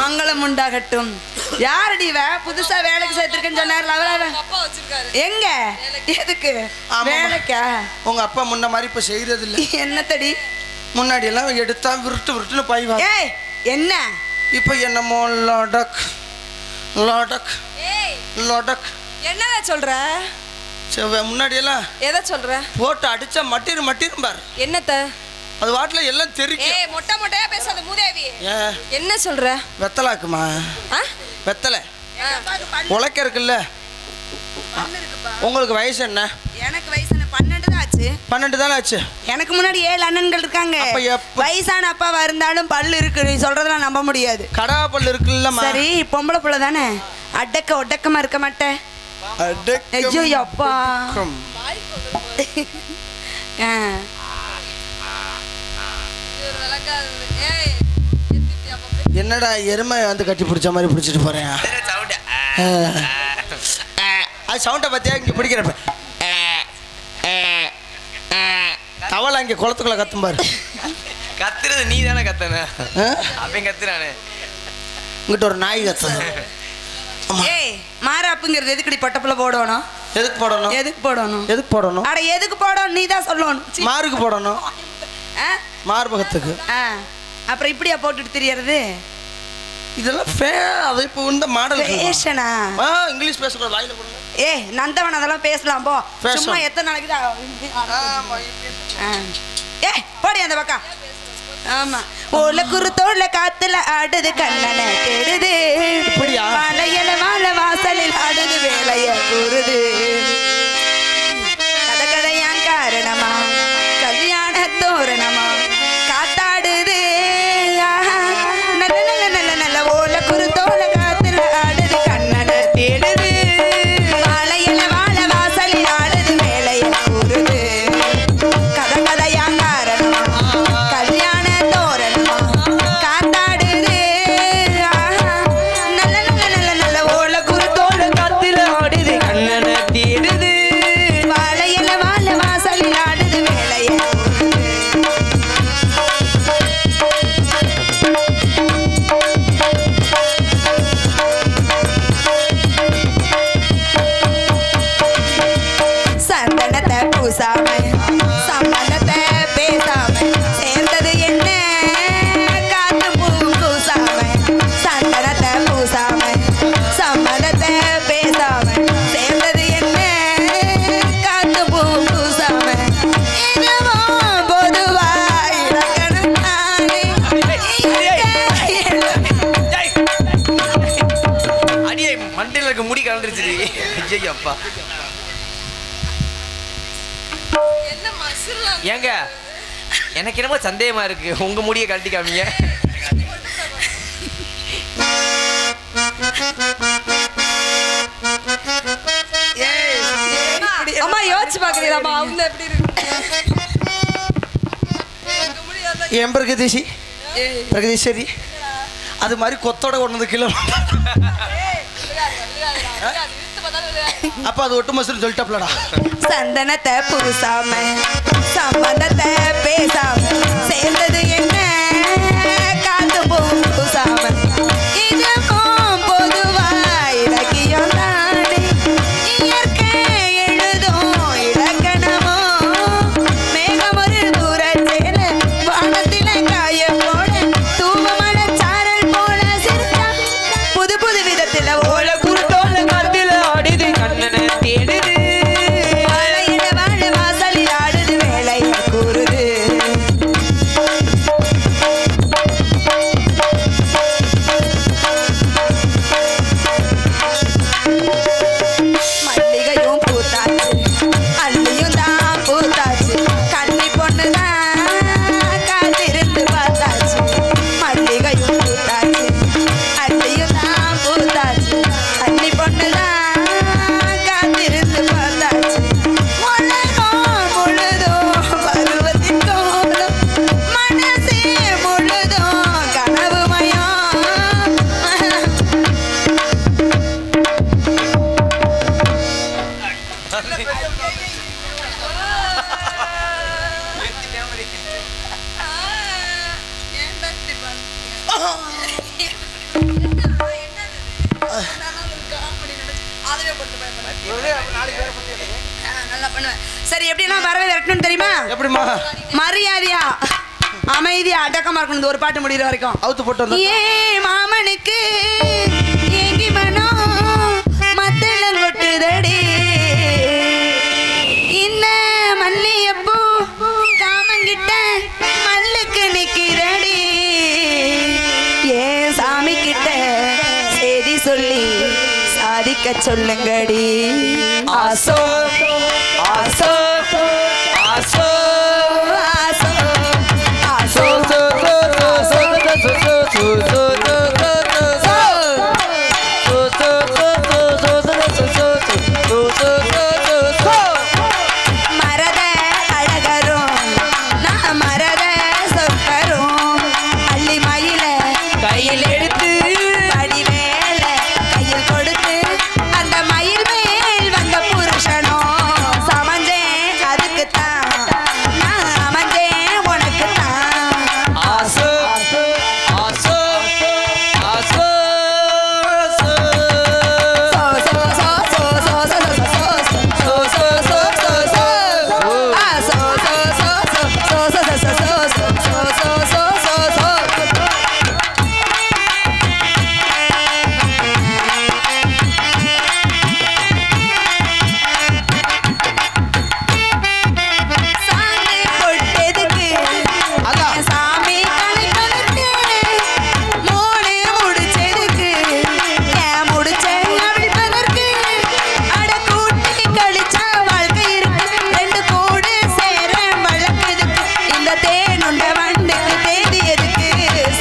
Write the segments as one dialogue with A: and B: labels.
A: மங்களம் உண்டாகட்டும். யாரடி இவ? புதுசா வேலைக்கு சேர்த்திருக்கேன்னு சொன்னார்ல அவள? எங்க எதுக்கு வேலைக்கா?
B: உங்க அப்பா முன்ன மாதிரி இப்ப செய்யறது இல்ல.
A: என்னத்தடி?
B: முன்னாடி எல்லாம் எடுத்தா விருட்டு விருட்டுன்னு பாய்வா.
A: ஏய் என்ன
B: இப்ப என்னமோ லடக் லடக் லடக்
C: என்னடா சொல்ற?
B: முன்னாடி எல்லாம்
C: எதை சொல்ற?
B: போட்டு அடிச்சா மட்டிரும் பாரு.
C: என்னத்த?
B: அது வாட்டில எல்லாம் தெரியும்.
C: ஏய் மொட்டை மொட்டையா பேசாத மூதேவி. என்ன சொல்ற?
B: வெத்தலாக்குமா? வெத்தலை உலக்க இருக்குல்ல. உங்களுக்கு வயசு என்ன?
A: எனக்கு வயசு 12 தான் ஆச்சு.
B: 12 தானே ஆச்சு.
A: எனக்கு முன்னாடி 7 அண்ணன்கள் இருக்காங்க. வயசான அப்பாவா இருந்தாலும் பல்லு இருக்கு. நீ சொல்றதெல்லாம் நம்ப முடியாது.
B: கடா பல்லு இருக்குல்ல.
A: சரி பொம்பளை புள்ள தானே, அடக்க ஒடக்கமா இருக்க மாட்டேன். ஐயோ அப்பா.
B: என்னடா எருமை வந்து கட்டி பிடிச்ச மாதிரி பிடிச்சிட்டு போறேன். அது சவுண்டை பத்தியா இங்க பிடிக்கிறப்ப தவளை இங்க குளத்துக்குள்ள கத்தும் பாரு.
D: கத்துறது நீ தானே கத்தன? அப்பயும் கத்துறானே.
B: இங்கிட்ட ஒரு நாய் கத்துது.
A: ஏய் மாறாப்புங்கிறது எதுக்குடி பொட்டப்புல போடணும்?
B: எதுக்கு போடணும்?
A: எதுக்கு போடணும்?
B: எதுக்கு போடணும்?
A: அட எதுக்கு போடணும் நீ தான் சொல்லணும்.
B: மாருக்கு போடணும். மார்பகத்துக்கு.
A: அப்புறம் இப்படியா போட்டுட்டு தெரியறது?
B: இதெல்லாம் அது இப்போ இந்த மாடல்
A: ஃபேஷனா?
B: இங்கிலீஷ் பேசக்கூடாது, வாயில போடுங்க.
A: ஏய் நந்தவன் அதெல்லாம் பேசலாம் போ. சும்மா எத்தனை நாளைக்கு தான்? ஏய் போடி அந்த பக்கம். ஆமா ஓல குருத்தோல காத்துல ஆடுது கண்ணன தேடுது. வாழையில வாழ வாசலில் ஆடுது வேலைய கூறுது. கதை கதையான் காரணமா கல்யாண தோரணமா காத்தாடுது. நல்ல நல்ல நல்ல நல்ல ஓல குருத்தோல காத்துல ஆடுது கண்ணன தேடுது. வாழையில வாழ வாசலில் ஆடுது வேலைய கூறுது. கதை கதையான் காரணமா கல்யாண தோரணமா காத்தாடுது. நல்ல நல்ல நல்ல நல்ல ஓல குருத்தோல காத்துல ஆடுது கண்ணன தேடுது. வாழையில வாழ வாசலில் ஆடுது வேலைய சந்தனத்தை பூசாம சம்மதத்தை பேசாம சேர்ந்தது என்ன காத்து பூ பூசாம. சந்தனத்தை பூசாம சம்மதத்தை பேசாம சேர்ந்தது என்ன காத்து பூ பூசாம. என்னவோ பொதுவா இலக்கணம் தானே.
D: அடியே மண்டையில இருக்க முடி கலந்துருச்சு. ஐயோ அப்பா. ஏங்க எனக்கு என்னமோ சந்தேகமா இருக்கு, உங்க முடியை கழட்டி காமிங்க.
C: அம்மா யோசிச்சு பாக்குறீங்களாமா? அவங்க எப்படி இருக்கு?
B: என் பிரகதீஷி பிரகதீஸ்வரி அது மாதிரி கொத்தோட கொண்டு வந்து கிலோ. அப்ப அது ஒட்டு மசூர் சொல்லிட்டாப்லடா.
A: சந்தனத்தை பூசாம சம்மதத்தை பேசாம சேர்ந்தது என்ன காத்து பூ பூசாம. இதுக்கும் பொதுவா இலக்கியம் தானே. இயற்கை எழுதும் இலக்கணமோ மேகம் ஒரு தூரச்சேர வானத்தில காய போட தூவமழ சாரல் போல சிரிச்சா புது புது விதத்துல ஓல குருத்தோல காத்துல ஆடுது கண்ணன தேடுது. வாழையில வாழ வாசலில் ஆடுது வேலைய கூறுது. மல்லிகையும் பூத்தாச்சு அள்ளியும் தான் பூத்தாச்சு. கன்னி பொண்ணுதான் காத்திருந்து பார்த்தாச்சு. மல்லிகையும் பூத்தாச்சு அள்ளியும் தான் பூத்தாச்சு. கன்னி பொண்ணுதான் காத்திருந்து பார்த்தாச்சு. உலகம் முழுதும் பருவத்தின் கோலம் மனசே முழுதும் கனவுமயம். நல்லா பண்ணுவேன். சரி எப்படிலாம் வரவே விரட்டணும்னு தெரியுமா?
B: எப்படிமா?
A: மரியாதையா அமைதியா அடக்கமா இருக்கணும் இந்த ஒரு பாட்டு முடிகிற வரைக்கும்.
B: அவுத்து போட்டு வந்து
A: ஏ மாமனுக்கு ஏங்கி மனோ மத்தளம் கொட்டுதடி இன்ன மல்லியப்பூ காமங்கிட்ட மல்லுக்கு நிக்கிறடி ஏ சாமி கிட்ட செய்தி சொல்லி சாதிக்க சொல்லுங்கடி ஆசோ ஆசோ ஆசோ ஆசோ ஆசோ மரத அழகரும் நான் மரத சொற்கரும் அள்ளி மயில கையில் எடுத்து அடிவேல கையில் கொடுத்து அந்த மயில் மேல் வந்த புருஷனோ சமஞ்சேன் அதுக்குத்தான் நான் அமைஞ்சேன் உனக்குத்தான்
B: ஆசோ ஆசோ ஆசோ
A: சாமி கலைப்பதற்கு மூணு முடிச்சதுக்கு ஏன் முடிச்ச அவிழ்ப்பதற்கு அட கூட்டி கழிச்சா வாழ்க்கை இருக்கு ரெண்டு கூடு சேர வழக்குதுக்கு இந்த தேனுண்ட வண்டுக்கு தேதி எதுக்கு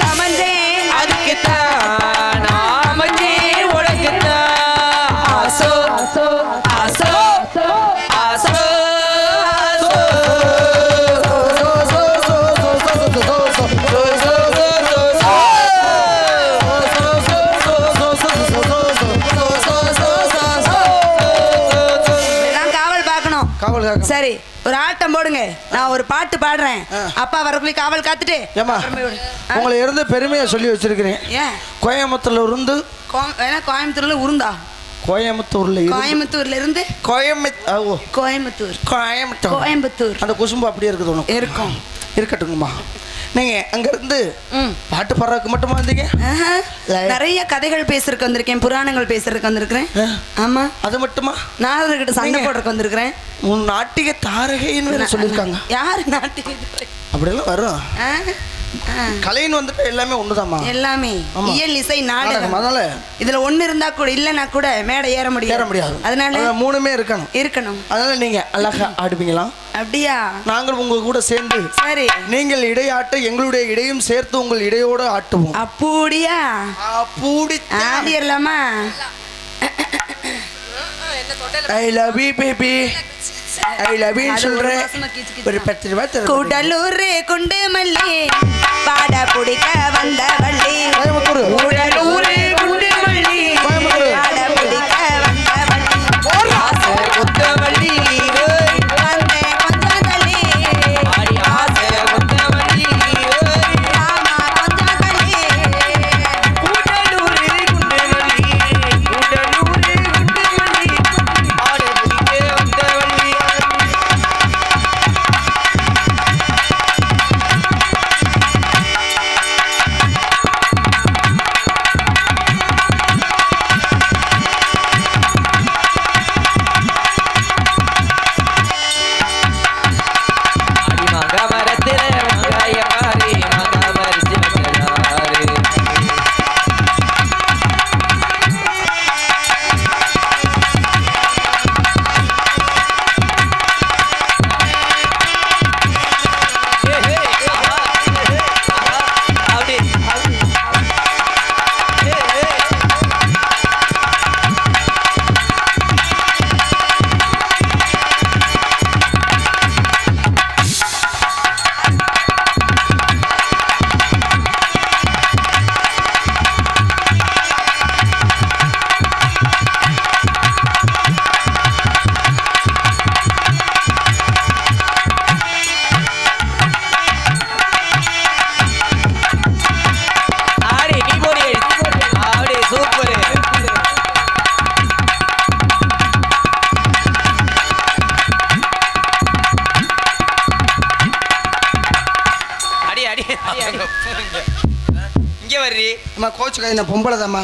A: சமஞ்சேன் அதுக்குத்தான்
D: நாமஞ்சே உனக்குத்தான் ஆசோ ஆசோ ஆசோ ஆசோ
A: இதெல்லாம் காவல் பார்க்கணும்.
B: காவல் காக்க
A: சரி ஒரு ஆட்டம் போடுங்க நான் ஒரு பாட்டு பாடுறேன் அப்பா வரக்குள்ளே காவல் காத்துட்டு
B: ஏமா
A: அப்புறமே விடு.
B: உங்களை இருந்து பெருமையா சொல்லி வச்சிருக்கிறேன்.
A: ஏன்
B: கோயம்புத்தூர்ல இருந்து
A: வேணா கோயம்புத்தூர்ல உருந்தா
B: கோயம்புத்தூர்ல இருந்து
A: கோயம்புத்தூர்ல இருந்து கோயம்புத்தூர்
B: கோயம்புத்தூர்
A: கோயம்புத்தூர்
B: அந்த குசும்பு அப்படியே இருக்குது உனக்கு
A: இருக்கும்
B: இருக்கட்டுங்கம்மா. நீங்க அங்க இருந்து
A: ம்.
B: பாட்டு பாடுறதுக்கு மட்டுமா வந்தீங்க?
A: ஆஹா. நிறைய கதைகள் பேசுறதுக்கு வந்திருக்கேன் புராணங்கள் பேசுறதுக்கு வந்திருக்கிறேன் ஆமா
B: அது மட்டுமா?
A: நாரதர்கிட்ட சண்டை
B: நீங்க-
A: போடுறதுக்கு வந்திருக்கிறேன்
B: உன் நாட்டிக தாரகைன்னு வேற சொல்லியிருக்காங்க.
A: யாரு நாட்டுக்கு
B: அப்படியெல்லாம் வரும்.
A: ஆ? ஆ.
B: கலைன்னு வந்துட்டு எல்லாமே ஒண்ணுதாம்மா.
A: எல்லாமே
B: ஆமா.
A: இயல் இசை நாடகம்
B: நாடகம். அதனால
A: இதுல ஒண்ணு இருந்தா கூட இல்லைன்னா கூட மேடை ஏற
B: ஏற
A: முடியாது
B: முடியாது.
A: அதனால
B: மூணுமே இருக்கணும்.
A: இருக்கணும்
B: அதனால நீங்க அழகா ஆடுவீங்களா?
A: அப்படியா
B: நாங்கள் உங்க கூட சேர்ந்து
A: சரி
B: நீங்கள் இடையாட்ட எங்களுடைய இடையும் சேர்த்து உங்கள் இடையோடு ஆட்டுவோம்.
A: அப்படியா
B: அப்பூடி
A: ஆடிடலாமா
B: I love you baby I love you சொல்றேன். ஒரு 10 ரூபாய் தரேன்.
A: கூடலூர் குண்டு மல்லி பாட பிடிக்க வந்த வள்ளி
B: கோயம்புத்தூர்.
A: கூடலூர் குண்டு மல்லி
B: கோயம்புத்தூர்.
A: பாட பிடிக்க வந்த வள்ளி
D: ஆசை கொத்தவள்ளி
A: வந்தேன் கொஞ்சம் தள்ளி
D: ஆடி ஆசை கொத்தவள்ளி
A: ஆமா கொஞ்சம் தள்ளி
D: கூடலூரு குண்டுமல்லி கூடலூரு குண்டுமல்லி ஆட பிடிக்க வந்தவள்ளி இங்க வர்றி.
B: அம்மா கோச்சுக்காய் நான் பொம்பளை தாம்மா.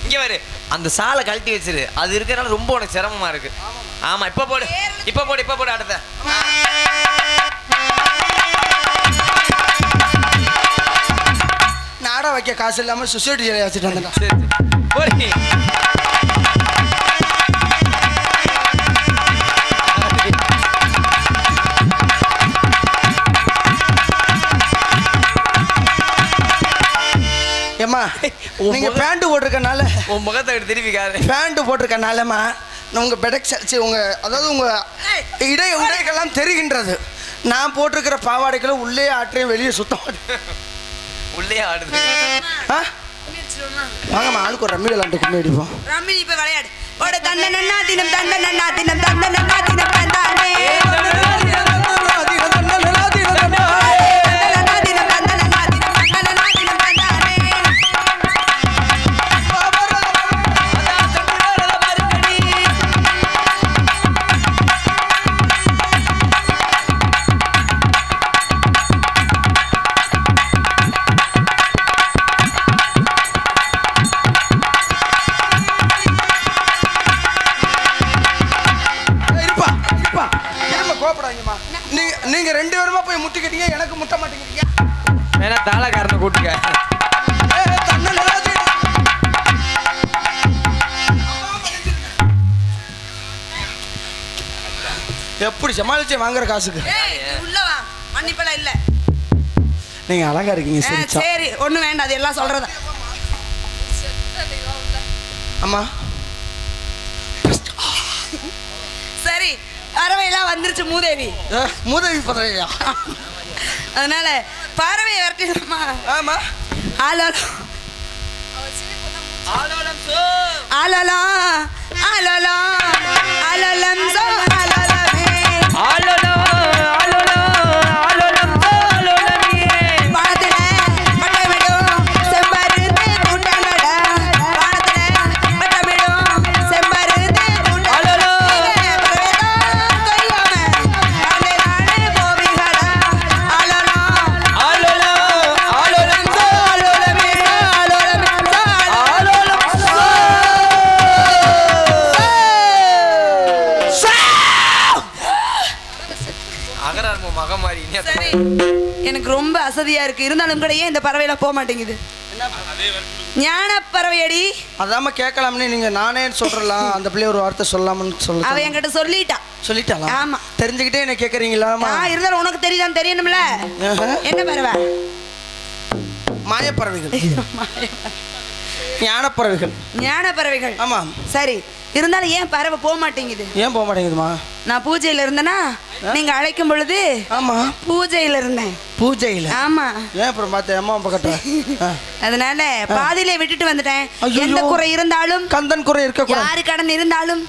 D: இங்க வரு. அந்த சாலை கழட்டி வச்சிரு. அது இருக்கறனால ரொம்ப உனக்கு சிரமமா இருக்கு. ஆமா இப்ப போடு. இப்ப போடு அடுத்த.
B: நாடா வைக்க காசு இல்லாம சொசைட்டி ஜெயில வச்சுட்டு வந்தேன்.
D: சரி போடி.
B: ஏம்மா நீங்க பேண்ட் போட்டிருக்கனால
D: உன் முகத்தை திருப்பி காரு.
B: பேண்ட் போட்டிருக்கனாலம்மா உங்க பெடக்ஸ் உங்க அதாவது உங்க உடைகள்லாம் தெரிகின்றது. நான் போட்டிருக்கிற பாவாடைகளை உள்ளே ஆற்றையும் வெளியே சுத்தம்
D: உள்ளே ஆடுது.
B: வாங்கம்மா ஆளுக்கு ஒரு ரம்மி விளாண்டு கும்மி அடிப்போம்.
A: ரம்மி இப்ப விளையாடு. ஒரு தண்ட நன்னா தினம் தண்ட நன்னா தினம் தண்ட நன்னா தினம் தந்தானே
B: நீங்க ரெண்டு பேருமா போய் முட்டிக்கிட்டீங்க, எனக்கு முட்ட மாட்டேங்கிறீங்க.
D: வேணா தாளக்காரனை கூட்டுக்க.
B: எப்படி சமாளிச்சு வாங்குற காசுக்கு
A: உள்ளவா மன்னிப்பெல்லாம் இல்ல.
B: நீங்க அழகா இருக்கீங்க.
A: சரி ஒண்ணும் வேண்டாம், அது எல்லாம் சொல்றதா.
B: அம்மா
A: சரி பறவையெல்லாம் வந்துருச்சு மூதேவி.
B: மூதேவி பறவையா?
A: அதனால பறவையை விரட்டிடலாமா?
B: ஆமா.
A: ஆலோலம் ஆலோலம் ஆலோலம் ஆலோலம் சோ ஆலோலமே
D: ஆலோலம்
A: வானத்திலே வட்டமிடும் செம்பருத்தி கூட்டங்கடா. வானத்திலே வட்டமிடும் செம்பருத்தி கூட்டங்கடா. சரி எனக்கு ரொம்ப அசதியா இருக்கு. இருந்தாலும் கூட ஏன் இந்த பறவையில போக மாட்டேங்குது? ஞான பறவையடி.
B: அதாம கேட்கலாம்னு நீங்க நானே சொல்றலாம். அந்த பிள்ளை ஒரு வார்த்தை சொல்லலாம்னு சொல்ல
A: அவ என்கிட்ட சொல்லிட்டாளா? ஆமா.
B: தெரிஞ்சுக்கிட்டே என்ன கேக்குறீங்களா?
A: இருந்தாலும் உனக்கு தெரியுதான் தெரியணும்ல. என்ன பறவை?
B: மாயப்பறவைகள். ஞானப்பறவைகள்.
A: ஞானப்பறவைகள்.
B: ஆமா.
A: சரி இருந்தாலும் ஏன் பறவை போக மாட்டேங்குது?
B: ஏன் போக மாட்டேங்குதுமா?
A: நான் பூஜையில இருந்தேனா நீங்க அழைக்கும் பொழுது? ஆமா பூஜையில இருந்தேன். பூஜையில? ஆமா.
B: ஏன் அப்புறம் பார்த்தேன் அம்மா பக்கத்துல.
A: அதனால பாதியிலே விட்டுட்டு வந்துட்டேன். எந்த குறை இருந்தாலும்
B: கந்தன் குறை இருக்க கூடாது.
A: யாரு கடன் இருந்தாலும்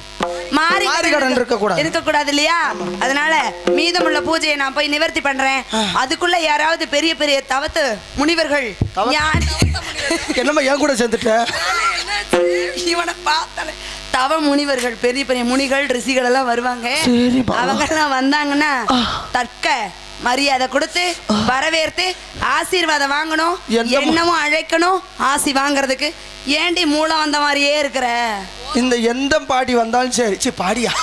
A: மாறி கடன் இருக்க கூடாது இல்லையா? அதனால மீதமுள்ள பூஜையை நான் போய் நிவர்த்தி பண்றேன். அதுக்குள்ள யாராவது பெரிய பெரிய தவத்து முனிவர்கள்
B: என்னமா என் கூட சேர்ந்துட்ட?
A: இவனை பார்த்தாலே தவ முனிவர்கள் பெரிய பெரிய முனிகள் ரிஷிகள் எல்லாம் வருவாங்க. அவங்க எல்லாம் வந்தாங்கன்னா தக்க மரியாதை கொடுத்து வரவேற்று ஆசீர்வாதம் வாங்கணும். என்னமும் அழைக்கணும் ஆசி வாங்குறதுக்கு. ஏண்டி மூலம் வந்த மாதிரியே இருக்கிற?
B: இந்த எந்த பாடி வந்தாலும் சரி பாடியா